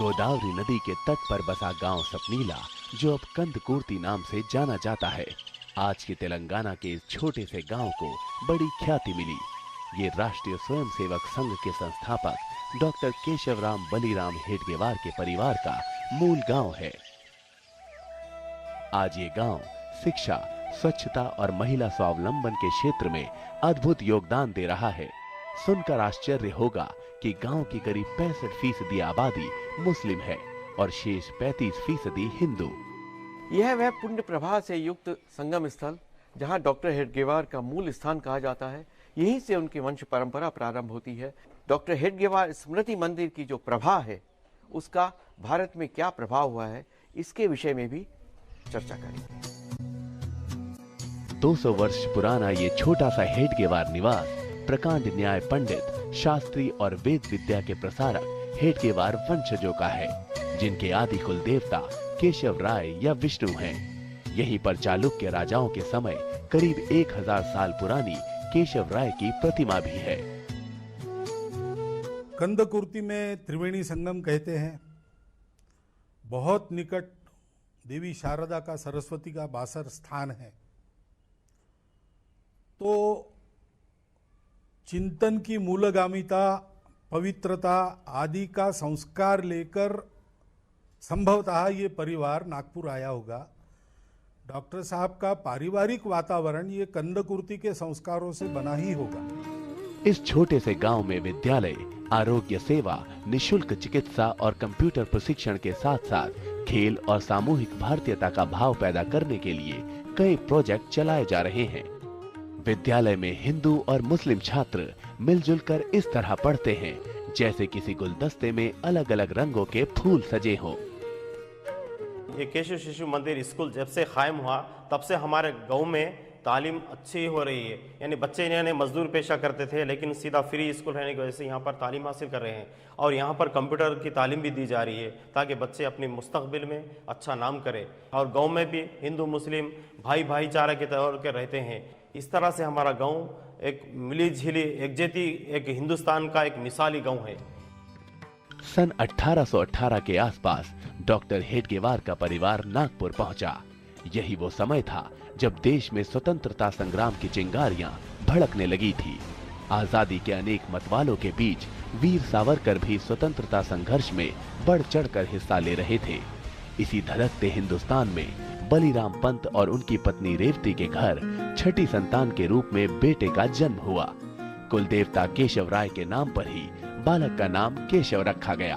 गोदावरी नदी के तट पर बसा गांव सपनीला, जो अब कंदकुर्ती नाम से जाना जाता है, आज के तेलंगाना के इस छोटे से गांव को बड़ी ख्याति मिली। ये राष्ट्रीय स्वयंसेवक संघ के संस्थापक डॉक्टर केशवराम बलीराम हेडगेवार के परिवार का मूल गांव है। आज ये गांव शिक्षा, स्वच्छता और महिला स्वावलंबन के क्षेत्र में अद्भुत योगदान दे रहा है। सुनकर आश्चर्य होगा कि गांव की करीब 65% आबादी मुस्लिम है और शेष 35% हिंदू। यह वह पुण्य प्रभा से युक्त संगम स्थल जहां डॉक्टर हेडगेवार का मूल स्थान कहा जाता है, यहीं से उनकी वंश परंपरा प्रारंभ होती है। डॉक्टर हेडगेवार स्मृति मंदिर की जो प्रभा है, उसका भारत में क्या प्रभाव हुआ है, इसके विषय में भी चर्चा करेंगे। 200 वर्ष पुराना ये छोटा सा हेडगेवार निवास प्रकांड न्याय पंडित, शास्त्री और वेद विद्या के प्रसारक हेडगेवार वंशजों का है, जिनके आदि कुल देवता केशव राय या विष्णु हैं। यहीं पर चालुक्य राजाओं के समय करीब 1000 साल पुरानी केशव राय की प्रतिमा भी है। कंदकुर्ती में त्रिवेणी संगम कहते हैं। बहुत निकट देवी शारदा का, सरस्वती का बासर स्थान है। तो चिंतन की मूलगामिता, पवित्रता आदि का संस्कार लेकर संभवतः ये परिवार नागपुर आया होगा। डॉक्टर साहब का पारिवारिक वातावरण ये कंदकुर्ती के संस्कारों से बना ही होगा। इस छोटे से गांव में विद्यालय, आरोग्य सेवा, निशुल्क चिकित्सा और कंप्यूटर प्रशिक्षण के साथ साथ खेल और सामूहिक भारतीयता का भाव पैदा करने के लिए कई प्रोजेक्ट चलाए जा रहे हैं। विद्यालय में हिंदू और मुस्लिम छात्र मिलजुल कर इस तरह पढ़ते हैं जैसे किसी गुलदस्ते में अलग अलग रंगों के फूल सजे हों। ये केशव शिशु मंदिर स्कूल जब से कायम हुआ, तब से हमारे गांव में तालीम अच्छी हो रही है। यानी बच्चे इन्हें मजदूर पेशा करते थे, लेकिन सीधा फ्री स्कूल रहने की वजह से यहाँ पर तालीम हासिल कर रहे हैं। और यहाँ पर कंप्यूटर की तालीम भी दी जा रही है ताकि बच्चे अपने मुस्तकबिल में अच्छा नाम करें। और गांव में भी हिंदू मुस्लिम भाईचारा के तौर के रहते हैं। इस तरह से हमारा गांव एक मिली झिली एकजेती, एक हिंदुस्तान का एक मिसाली गांव है। सन 1818 के आसपास डॉक्टर हेडगेवार का परिवार नागपुर पहुंचा। यही वो समय था जब देश में स्वतंत्रता संग्राम की चिंगारियां भड़कने लगी थी। आजादी के अनेक मतवालों के बीच वीर सावरकर भी स्वतंत्रता संघर्ष में बढ़ चढ़कर हिस्सा ले रहे थे। इसी धड़कते हिंदुस्तान में बलीराम पंत और उनकी पत्नी रेवती के घर छठी संतान के रूप में बेटे का जन्म हुआ। कुलदेवता केशव राय के नाम पर ही बालक का नाम केशव रखा गया।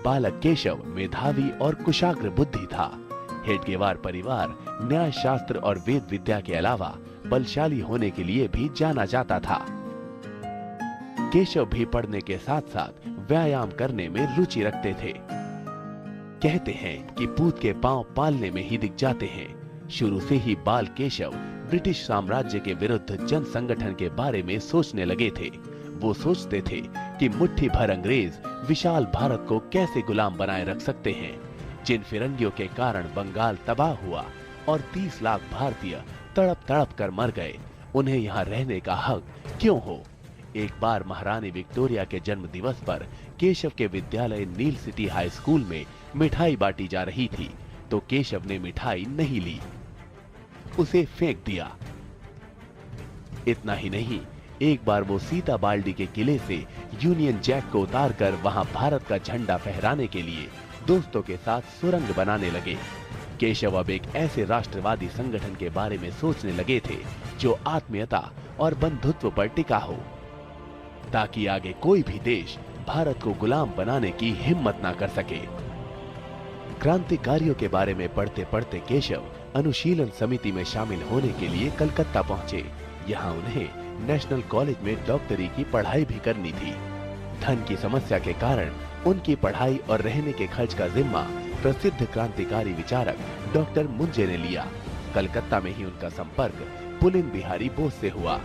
बालक केशव मेधावी और कुशाग्र बुद्धि था। हेडगेवार परिवार न्याय शास्त्र और वेद विद्या के अलावा बलशाली होने के लिए भी जाना जाता था। केशव भी पढ़ने के साथ साथ व्यायाम करने में रुचि रखते थे। कहते हैं कि पूत के पांव पालने में ही दिख जाते हैं। शुरू से ही बाल केशव ब्रिटिश साम्राज्य के विरुद्ध जन संगठन के बारे में सोचने लगे थे। वो सोचते थे कि मुट्ठी भर अंग्रेज विशाल भारत को कैसे गुलाम बनाए रख सकते हैं। जिन फिरंगियों के कारण बंगाल तबाह हुआ और 30 लाख भारतीय तड़प तड़प कर मर गए, उन्हें यहाँ रहने का हक क्यों हो। एक बार महारानी विक्टोरिया के जन्म दिवस पर केशव के विद्यालय नील सिटी हाई स्कूल में मिठाई बांटी जा रही थी, तो केशव ने मिठाई नहीं ली, उसे फेंक दिया। इतना ही नहीं, एक बार वो सीता बाल्डी के किले से यूनियन जैक को उतारकर वहां भारत का झंडा फहराने के लिए दोस्तों के साथ सुरंग बनाने लगे। केशव अब एक ऐसे राष्ट्रवादी संगठन के बारे में सोचने लगे थे जो आत्मीयता और बंधुत्व पर टिका हो, ताकि आगे कोई भी देश भारत को गुलाम बनाने की हिम्मत ना कर सके। क्रांतिकारियों के बारे में पढ़ते पढ़ते केशव अनुशीलन समिति में शामिल होने के लिए कलकत्ता पहुंचे। यहाँ उन्हें नेशनल कॉलेज में डॉक्टरी की पढ़ाई भी करनी थी। धन की समस्या के कारण उनकी पढ़ाई और रहने के खर्च का जिम्मा प्रसिद्ध क्रांतिकारी विचारक डॉक्टर मुंजे ने लिया। कलकत्ता में ही उनका संपर्क पुलिन बिहारी बोस से हुआ।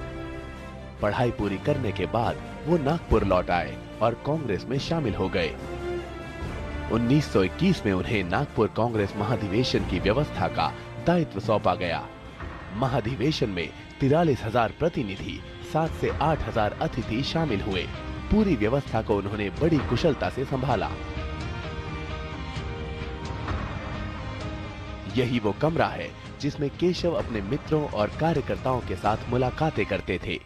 पढ़ाई पूरी करने के बाद वो नागपुर लौट आए और कांग्रेस में शामिल हो गए। 1921 में उन्हें नागपुर कांग्रेस महाधिवेशन की व्यवस्था का दायित्व सौंपा गया। महाधिवेशन में 43,000 प्रतिनिधि, 7 से 8,000 अतिथि शामिल हुए। पूरी व्यवस्था को उन्होंने बड़ी कुशलता से संभाला। यही वो कमरा है जिसमें केशव अपने मित्रों और कार्यकर्ताओं के साथ मुलाकातें करते थे।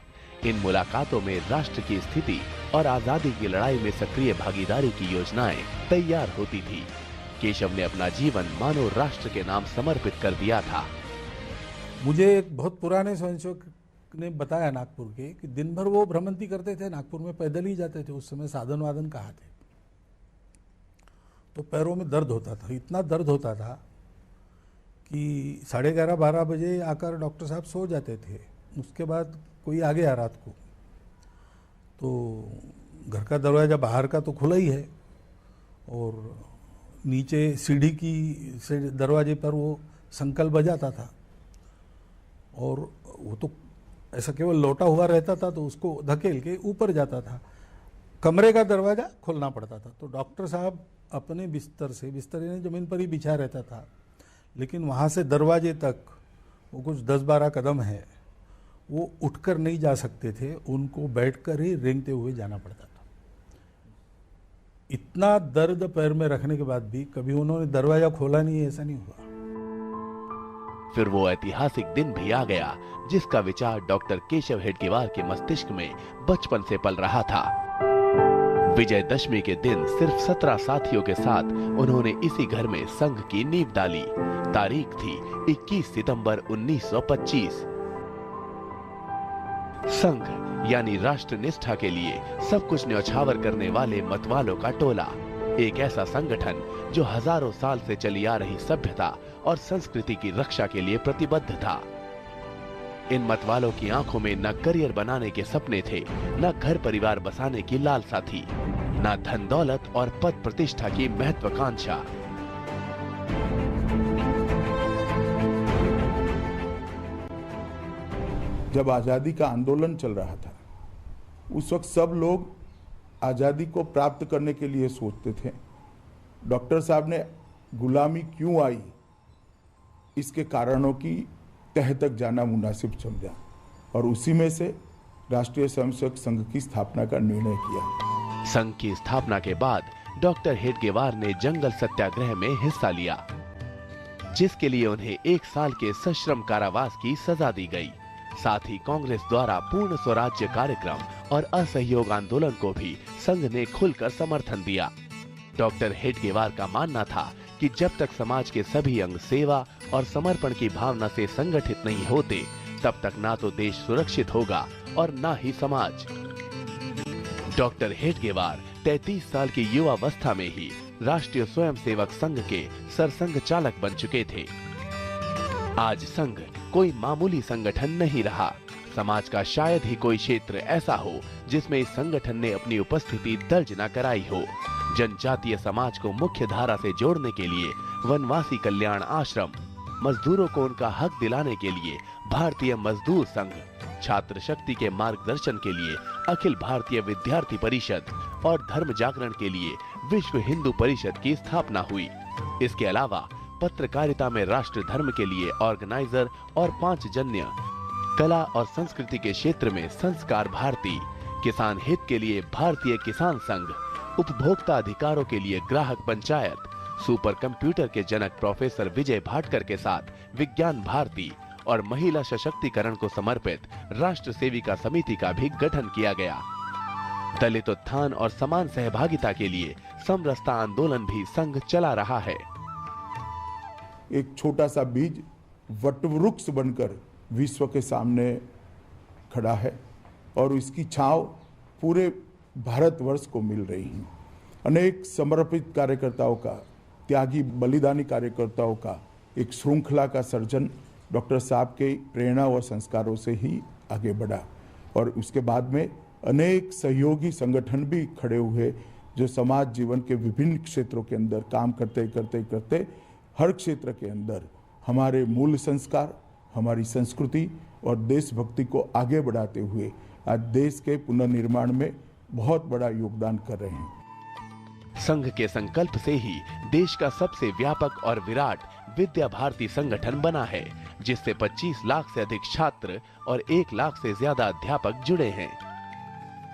इन मुलाकातों में राष्ट्र की स्थिति और आजादी की लड़ाई में सक्रिय भागीदारी की योजनाएं तैयार होती थी। केशव ने अपना जीवन मानव राष्ट्र के नाम समर्पित कर दिया था। मुझे एक बहुत पुराने स्वयंसेवक ने बताया नागपुर के कि दिन भर वो भ्रमंती करते थे, नागपुर में पैदल ही जाते थे। उस समय साधन वाधन कहाँ थे, तो पैरों में दर्द होता था, इतना दर्द होता था कि 11:30-12 बजे आकर डॉक्टर साहब सो जाते थे। उसके बाद कोई आ गया रात को, तो घर का दरवाज़ा बाहर का तो खुला ही है और नीचे सीढ़ी की से दरवाजे पर वो संकल्प बजाता था और वो तो ऐसा केवल लौटा हुआ रहता था, तो उसको धकेल के ऊपर जाता था। कमरे का दरवाज़ा खोलना पड़ता था। तो डॉक्टर साहब अपने बिस्तर से, बिस्तर यानी ज़मीन पर ही बिछा रहता था, लेकिन वहाँ से दरवाजे तक वो कुछ 10-12 कदम है, वो उठकर नहीं जा सकते थे, उनको बैठकर ही रेंगते हुए जाना पड़ता था। इतना दर्द पैर में रखने के बाद भी कभी उन्होंने दरवाजा खोला नहीं, ऐसा नहीं हुआ। फिर वो ऐतिहासिक दिन भी आ गया जिसका विचार डॉक्टर केशव हेडगेवार के मस्तिष्क में बचपन से पल रहा था। विजयदशमी के दिन सिर्फ 17 साथियों के साथ उन्होंने इसी घर में संघ की नींव डाली। तारीख थी 21 सितंबर 1925। संघ यानी राष्ट्र निष्ठा के लिए सब कुछ न्यौछावर करने वाले मतवालों का टोला, एक ऐसा संगठन जो हजारों साल से चली आ रही सभ्यता और संस्कृति की रक्षा के लिए प्रतिबद्ध था। इन मतवालों की आंखों में न करियर बनाने के सपने थे, न घर परिवार बसाने की लालसा थी, न धन दौलत और पद प्रतिष्ठा की महत्वाकांक्षा। जब आज़ादी का आंदोलन चल रहा था, उस वक्त सब लोग आज़ादी को प्राप्त करने के लिए सोचते थे। डॉक्टर साहब ने गुलामी क्यों आई, इसके कारणों की तह तक जाना मुनासिब समझा और उसी में से राष्ट्रीय स्वयंसेवक संघ की स्थापना का निर्णय किया। संघ की स्थापना के बाद डॉक्टर हेडगेवार ने जंगल सत्याग्रह में हिस्सा लिया, जिसके लिए उन्हें 1 साल के सश्रम कारावास की सजा दी गई। साथ ही कांग्रेस द्वारा पूर्ण स्वराज्य कार्यक्रम और असहयोग आंदोलन को भी संघ ने खुलकर समर्थन दिया। डॉक्टर हेडगेवार का मानना था कि जब तक समाज के सभी अंग सेवा और समर्पण की भावना से संगठित नहीं होते, तब तक ना तो देश सुरक्षित होगा और ना ही समाज। डॉक्टर हेडगेवार 33 साल की युवावस्था में ही राष्ट्रीय स्वयंसेवक संघ के सरसंघ चालक बन चुके थे। आज संघ कोई मामूली संगठन नहीं रहा। समाज का शायद ही कोई क्षेत्र ऐसा हो जिसमें इस संगठन ने अपनी उपस्थिति दर्ज न कराई हो। जनजातीय समाज को मुख्य धारा से जोड़ने के लिए वनवासी कल्याण आश्रम, मजदूरों को उनका हक दिलाने के लिए भारतीय मजदूर संघ, छात्र शक्ति के मार्गदर्शन के लिए अखिल भारतीय विद्यार्थी परिषद और धर्म जागरण के लिए विश्व हिंदू परिषद की स्थापना हुई। इसके अलावा पत्रकारिता में राष्ट्र धर्म के लिए ऑर्गेनाइजर और पांचजन्य, कला और संस्कृति के क्षेत्र में संस्कार भारती, किसान हित के लिए भारतीय किसान संघ, उपभोक्ता अधिकारों के लिए ग्राहक पंचायत, सुपर कंप्यूटर के जनक प्रोफेसर विजय भाटकर के साथ विज्ञान भारती और महिला सशक्तिकरण को समर्पित राष्ट्र सेविका समिति का भी गठन किया गया। दलित उत्थान और समान सहभागिता के लिए समरसता आंदोलन भी संघ चला रहा है। एक छोटा सा बीज वटवृक्ष बनकर विश्व के सामने खड़ा है और इसकी छांव पूरे भारतवर्ष को मिल रही है। अनेक समर्पित कार्यकर्ताओं का, त्यागी बलिदानी कार्यकर्ताओं का एक श्रृंखला का सर्जन डॉक्टर साहब के प्रेरणा और संस्कारों से ही आगे बढ़ा और उसके बाद में अनेक सहयोगी संगठन भी खड़े हुए जो समाज जीवन के विभिन्न क्षेत्रों के अंदर काम करते करते हर क्षेत्र के अंदर हमारे मूल संस्कार, हमारी संस्कृति और देशभक्ति को आगे बढ़ाते हुए आज देश के पुनर्निर्माण में बहुत बड़ा योगदान कर रहे हैं। संघ के संकल्प से ही देश का सबसे व्यापक और विराट विद्या भारती संगठन बना है, जिससे 25 लाख से अधिक छात्र और 1 लाख से ज्यादा अध्यापक जुड़े हैं।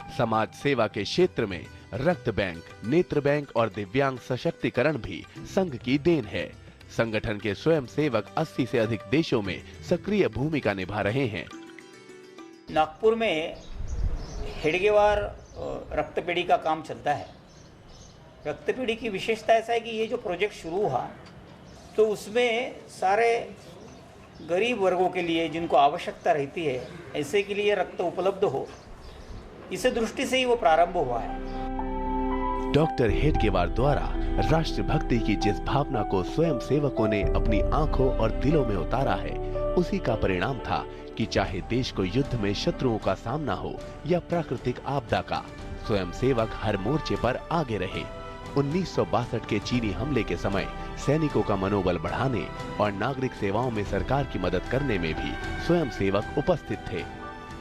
समाज सेवा के क्षेत्र में रक्त बैंक, नेत्र बैंक और दिव्यांग सशक्तिकरण भी संघ की देन है। संगठन के स्वयं सेवक 80 से अधिक देशों में सक्रिय भूमिका निभा रहे हैं। नागपुर में हेडगेवार रक्तपेढ़ी का काम चलता है। रक्तपेढ़ी की विशेषता ऐसा है कि ये जो प्रोजेक्ट शुरू हुआ तो उसमें सारे गरीब वर्गों के लिए जिनको आवश्यकता रहती है ऐसे के लिए रक्त उपलब्ध हो, इस दृष्टि से ही वो प्रारंभ हुआ है। डॉक्टर हेडगेवार द्वारा राष्ट्रभक्ति की जिस भावना को स्वयं सेवकों ने अपनी आंखों और दिलों में उतारा है, उसी का परिणाम था कि चाहे देश को युद्ध में शत्रुओं का सामना हो या प्राकृतिक आपदा का, स्वयं सेवक हर मोर्चे पर आगे रहे। 1962 के चीनी हमले के समय सैनिकों का मनोबल बढ़ाने और नागरिक सेवाओं में सरकार की मदद करने में भी स्वयं सेवक उपस्थित थे।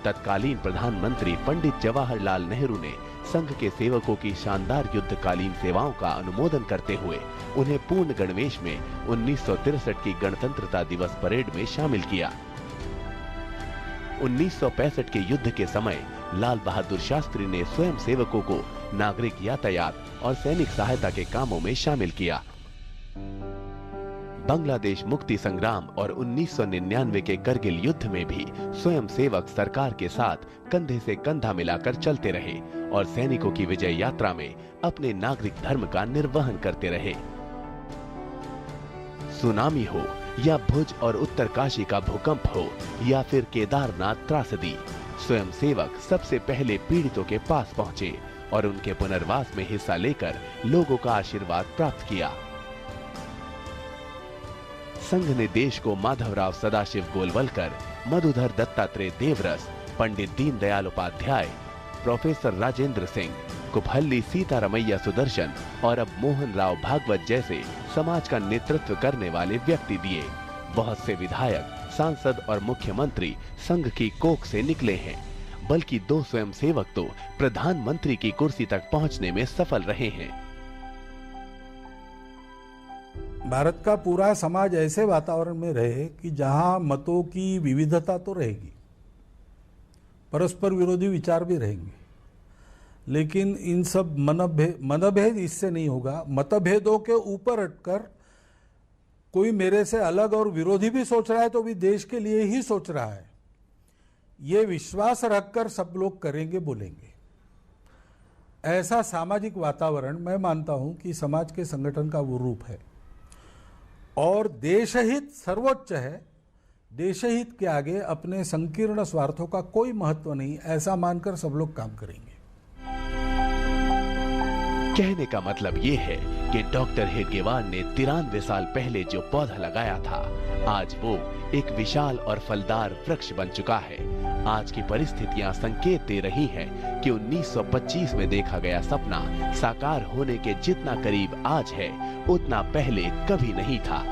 तत्कालीन प्रधानमंत्री पंडित जवाहरलाल नेहरू ने संघ के सेवकों की शानदार युद्धकालीन सेवाओं का अनुमोदन करते हुए उन्हें पूर्ण गणवेश में 1963 की गणतंत्रता दिवस परेड में शामिल किया। 1965 के युद्ध के समय लाल बहादुर शास्त्री ने स्वयं सेवकों को नागरिक यातायात और सैनिक सहायता के कामों में शामिल किया। बांग्लादेश मुक्ति संग्राम और 1999 के करगिल युद्ध में भी स्वयं सेवक सरकार के साथ कंधे से कंधा मिलाकर चलते रहे और सैनिकों की विजय यात्रा में अपने नागरिक धर्म का निर्वहन करते रहे। सुनामी हो या भुज और उत्तरकाशी का भूकंप हो या फिर केदारनाथ त्रासदी, स्वयं सेवक सबसे पहले पीड़ितों के पास पहुंचे और उनके पुनर्वास में हिस्सा लेकर लोगों का आशीर्वाद प्राप्त किया। संघ ने देश को माधवराव सदाशिव गोलवलकर, मधुधर दत्तात्रेय देवरस, पंडित दीनदयाल उपाध्याय, प्रोफेसर राजेंद्र सिंह, कुपहल्ली सीतारमैया सुदर्शन और अब मोहन राव भागवत जैसे समाज का नेतृत्व करने वाले व्यक्ति दिए। बहुत से विधायक, सांसद और मुख्यमंत्री संघ की कोख से निकले हैं, बल्कि 2 स्वयं सेवक तो प्रधानमंत्री की कुर्सी तक पहुंचने में सफल रहे हैं। भारत का पूरा समाज ऐसे वातावरण में रहे कि जहां मतों की विविधता तो रहेगी, परस्पर विरोधी विचार भी रहेंगे, लेकिन इन सब मनभेद इससे नहीं होगा। मतभेदों के ऊपर हटकर कोई मेरे से अलग और विरोधी भी सोच रहा है तो भी देश के लिए ही सोच रहा है, ये विश्वास रखकर सब लोग करेंगे, बोलेंगे। ऐसा सामाजिक वातावरण मैं मानता हूं कि समाज के संगठन का वो रूप है और देशहित सर्वोच्च है। देशहित के आगे अपने संकीर्ण स्वार्थों का कोई महत्व नहीं, ऐसा मानकर सब लोग काम करेंगे। कहने का मतलब ये है कि डॉक्टर हेडगेवार ने 93 साल पहले जो पौधा लगाया था, आज वो एक विशाल और फलदार वृक्ष बन चुका है। आज की परिस्थितियां संकेत दे रही हैं कि 1925 में देखा गया सपना साकार होने के जितना करीब आज है, उतना पहले कभी नहीं था।